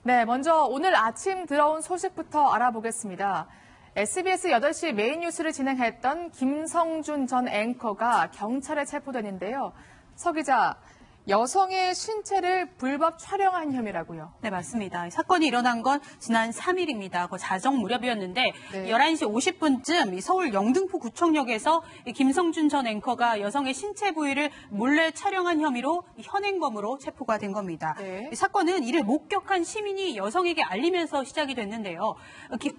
네, 먼저 오늘 아침 들어온 소식부터 알아보겠습니다. SBS 8시 메인 뉴스를 진행했던 김성준 전 앵커가 경찰에 체포됐는데요. 서 기자, 여성의 신체를 불법 촬영한 혐의라고요. 네, 맞습니다. 사건이 일어난 건 지난 3일입니다. 그 자정 무렵이었는데 네. 11시 50분쯤 서울 영등포 구청역에서 김성준 전 앵커가 여성의 신체 부위를 몰래 촬영한 혐의로 현행범으로 체포가 된 겁니다. 네. 이 사건은 이를 목격한 시민이 여성에게 알리면서 시작이 됐는데요.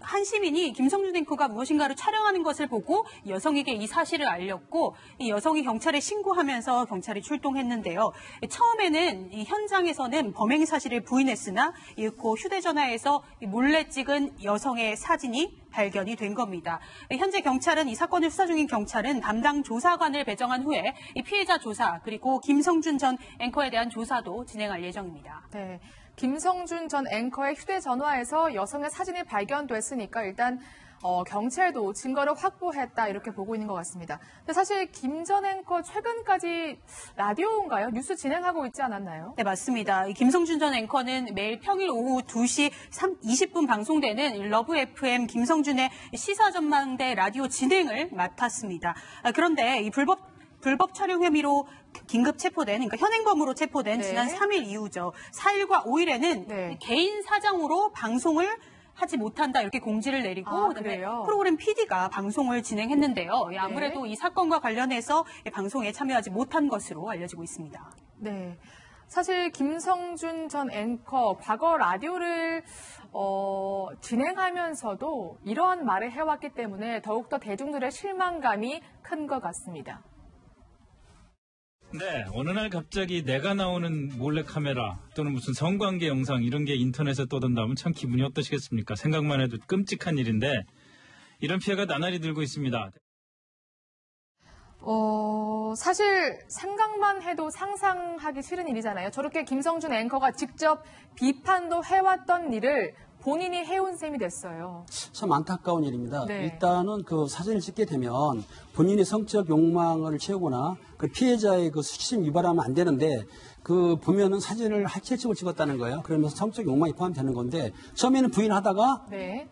한 시민이 김성준 앵커가 무엇인가를 촬영하는 것을 보고 여성에게 이 사실을 알렸고 이 여성이 경찰에 신고하면서 경찰이 출동했는데요. 처음에는 이 현장에서는 범행 사실을 부인했으나 이윽고 휴대전화에서 몰래 찍은 여성의 사진이 발견이 된 겁니다. 현재 경찰은 이 사건을 수사 중인 경찰은 담당 조사관을 배정한 후에 이 피해자 조사 그리고 김성준 전 앵커에 대한 조사도 진행할 예정입니다. 네, 김성준 전 앵커의 휴대전화에서 여성의 사진이 발견됐으니까 일단 경찰도 증거를 확보했다 이렇게 보고 있는 것 같습니다. 근데 사실 김 전 앵커 최근까지 라디오인가요? 뉴스 진행하고 있지 않았나요? 네, 맞습니다. 김성준 전 앵커는 매일 평일 오후 2시 20분 방송되는 러브 FM 김성준의 시사전망대 라디오 진행을 맡았습니다. 그런데 이 불법 촬영 혐의로 긴급 체포된, 그러니까 현행범으로 체포된 네. 지난 3일 이후죠. 4일과 5일에는 네. 개인 사정으로 방송을 하지 못한다 이렇게 공지를 내리고 그래요? 프로그램 PD가 방송을 진행했는데요. 아무래도 네. 이 사건과 관련해서 방송에 참여하지 못한 것으로 알려지고 있습니다. 네. 사실 김성준 전 앵커 과거 라디오를 진행하면서도 이러한 말을 해왔기 때문에 더욱더 대중들의 실망감이 큰 것 같습니다. 네, 어느 날 갑자기 내가 나오는 몰래카메라 또는 무슨 성관계 영상 이런 게 인터넷에 떠돈다면 참 기분이 어떠시겠습니까? 생각만 해도 끔찍한 일인데 이런 피해가 나날이 늘고 있습니다. 사실 생각만 해도 상상하기 싫은 일이잖아요. 저렇게 김성준 앵커가 직접 비판도 해왔던 일을 본인이 해온 셈이 됐어요. 참 안타까운 일입니다. 네. 일단은 그 사진을 찍게 되면 본인의 성적 욕망을 채우거나 그 피해자의 그 수치심 유발하면 안 되는데 그 보면은 사진을 하체측을 찍었다는 거예요. 그러면서 성적 욕망이 포함되는 건데 처음에는 부인하다가 네.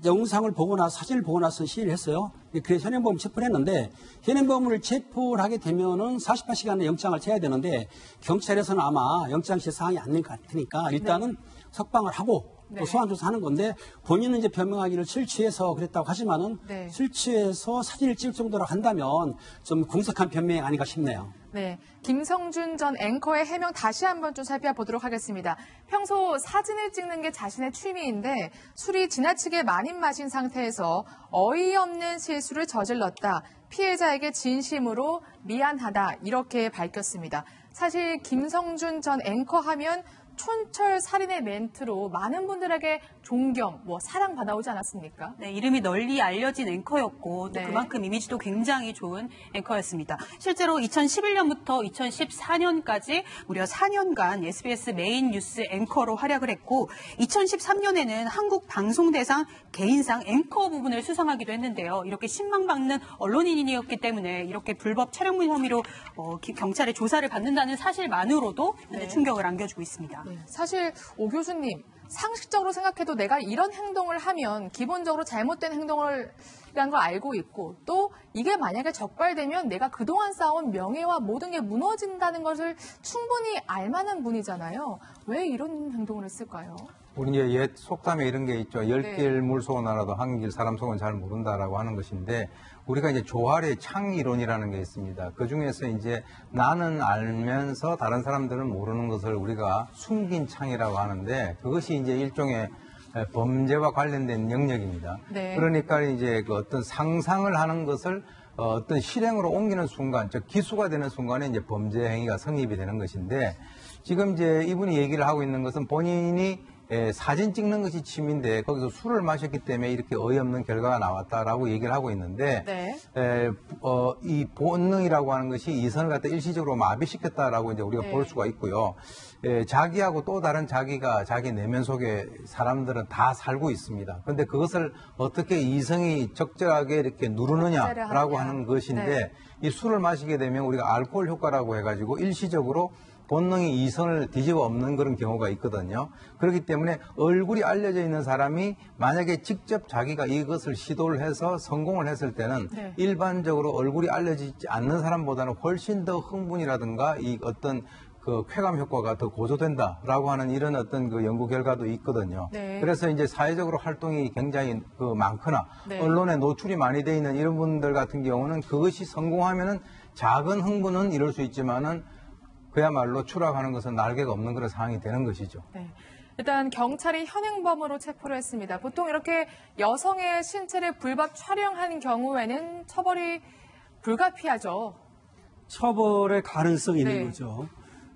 영상을 보고 나서 사진을 보고 나서 시위를 했어요. 그래서 현행범 체포를 했는데 현행범을 체포를 하게 되면은 48시간 내 영장을 쳐야 되는데 경찰에서는 아마 영장 시 사항이 아닌 것 같으니까 일단은 석방을 하고 또 소환 조사하는 건데 본인은 이제 변명하기를 술 취해서 그랬다고 하지만은 술 취해서 사진을 찍을 정도로 한다면 좀 궁색한 변명이 아닌가 싶네요. 네, 김성준 전 앵커의 해명 다시 한번 좀 살펴보도록 하겠습니다. 평소 사진을 찍는 게 자신의 취미인데 술이 지나치게 많이 마신 상태에서 어이없는 실수를 저질렀다. 피해자에게 진심으로 미안하다 이렇게 밝혔습니다. 사실 김성준 전 앵커 하면 촌철 살인의 멘트로 많은 분들에게 존경, 사랑받아오지 않았습니까? 네, 이름이 널리 알려진 앵커였고 또 네. 그만큼 이미지도 굉장히 좋은 앵커였습니다. 실제로 2011년부터 2014년까지 무려 4년간 SBS 메인 뉴스 앵커로 활약을 했고 2013년에는 한국방송대상 개인상 앵커 부분을 수상하기도 했는데요. 이렇게 신망받는 언론인이었기 때문에 이렇게 불법 촬영물 혐의로 경찰의 조사를 받는다는 사실만으로도 충격을 안겨주고 있습니다. 네, 사실 오 교수님, 상식적으로 생각해도 내가 이런 행동을 하면 기본적으로 잘못된 행동이라는 걸 알고 있고 또 이게 만약에 적발되면 내가 그동안 쌓아온 명예와 모든 게 무너진다는 것을 충분히 알만한 분이잖아요. 왜 이런 행동을 했을까요? 우리 이제 옛 속담에 이런 게 있죠. 10길 물속은 알아도 한 길 사람 속은 잘 모른다라고 하는 것인데 우리가 이제 조화의 창 이론이라는 게 있습니다. 그 중에서 이제 나는 알면서 다른 사람들은 모르는 것을 우리가 숨긴 창이라고 하는데 그것이 이제 일종의 범죄와 관련된 영역입니다. 네. 그러니까 이제 그 어떤 상상을 하는 것을 어떤 실행으로 옮기는 순간, 즉 기수가 되는 순간에 이제 범죄 행위가 성립이 되는 것인데 지금 이제 이분이 얘기를 하고 있는 것은 본인이 사진 찍는 것이 취미인데 거기서 술을 마셨기 때문에 이렇게 어이없는 결과가 나왔다라고 얘기를 하고 있는데 이 본능이라고 하는 것이 이성을 갖다 일시적으로 마비시켰다라고 이제 우리가 볼 수가 있고요. 자기하고 또 다른 자기가 자기 내면 속에 사람들은 다 살고 있습니다. 그런데 그것을 어떻게 이성이 적절하게 이렇게 누르느냐라고 하는 것인데 이 술을 마시게 되면 우리가 알코올 효과라고 해가지고 일시적으로 본능이 이선을 뒤집어 엎는 그런 경우가 있거든요. 그렇기 때문에 얼굴이 알려져 있는 사람이 만약에 직접 자기가 이것을 시도를 해서 성공을 했을 때는 네. 일반적으로 얼굴이 알려지지 않는 사람보다는 훨씬 더 흥분이라든가 이 어떤 그 쾌감 효과가 더 고조된다라고 하는 이런 어떤 그 연구 결과도 있거든요. 네. 그래서 이제 사회적으로 활동이 굉장히 그 많거나 네. 언론에 노출이 많이 돼 있는 이런 분들 같은 경우는 그것이 성공하면은 작은 흥분은 이럴 수 있지만은 그야말로 추락하는 것은 날개가 없는 그런 상황이 되는 것이죠. 네. 일단 경찰이 현행범으로 체포를 했습니다. 보통 이렇게 여성의 신체를 불법 촬영한 경우에는 처벌이 불가피하죠. 처벌의 가능성이 있는 네. 거죠.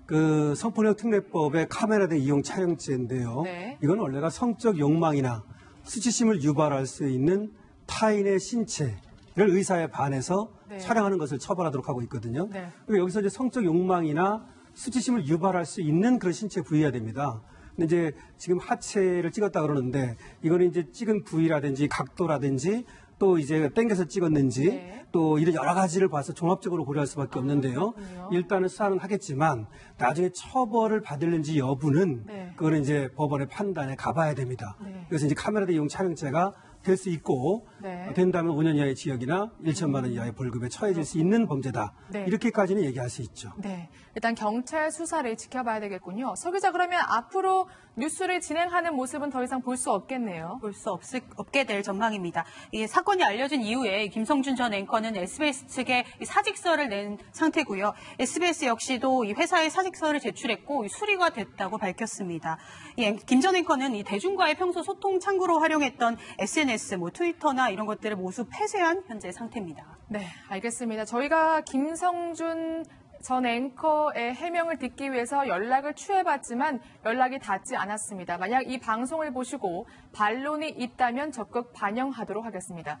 그 성폭력 특례법의 카메라 등 이용 촬영죄인데요. 네. 이건 원래가 성적 욕망이나 수치심을 유발할 수 있는 타인의 신체를 의사에 반해서 네. 촬영하는 것을 처벌하도록 하고 있거든요. 네. 그리고 여기서 이제 성적 욕망이나 수치심을 유발할 수 있는 그런 신체 부위가 됩니다. 근데 이제 지금 하체를 찍었다 그러는데 이거는 이제 찍은 부위라든지 각도라든지 또 이제 땡겨서 찍었는지 네. 또 이런 여러 가지를 봐서 종합적으로 고려할 수밖에 없는데요. 그렇군요. 일단은 수사는 하겠지만 나중에 처벌을 받을는지 여부는 네. 그거는 이제 법원의 판단에 가봐야 됩니다. 네. 그래서 이제 카메라 대용 촬영죄가 될 수 있고 네. 된다면 5년 이하의 징역이나 1천만 원 이하의 벌금에 처해질 수 있는 범죄다. 네. 이렇게까지는 얘기할 수 있죠. 네, 일단 경찰 수사를 지켜봐야 되겠군요. 서 기자, 그러면 앞으로 뉴스를 진행하는 모습은 더 이상 볼 수 없겠네요. 볼 수 없게 될 전망입니다. 이 사건이 알려진 이후에 김성준 전 앵커는 SBS 측에 사직서를 낸 상태고요. SBS 역시도 이 회사에 사직서를 제출했고 수리가 됐다고 밝혔습니다. 김 전 앵커는 이 대중과의 평소 소통 창구로 활용했던 SNS, 트위터나 이런 것들을 모두 폐쇄한 현재 상태입니다. 네, 알겠습니다. 저희가 김성준 전 앵커의 해명을 듣기 위해서 연락을 취해봤지만 연락이 닿지 않았습니다. 만약 이 방송을 보시고 반론이 있다면 적극 반영하도록 하겠습니다.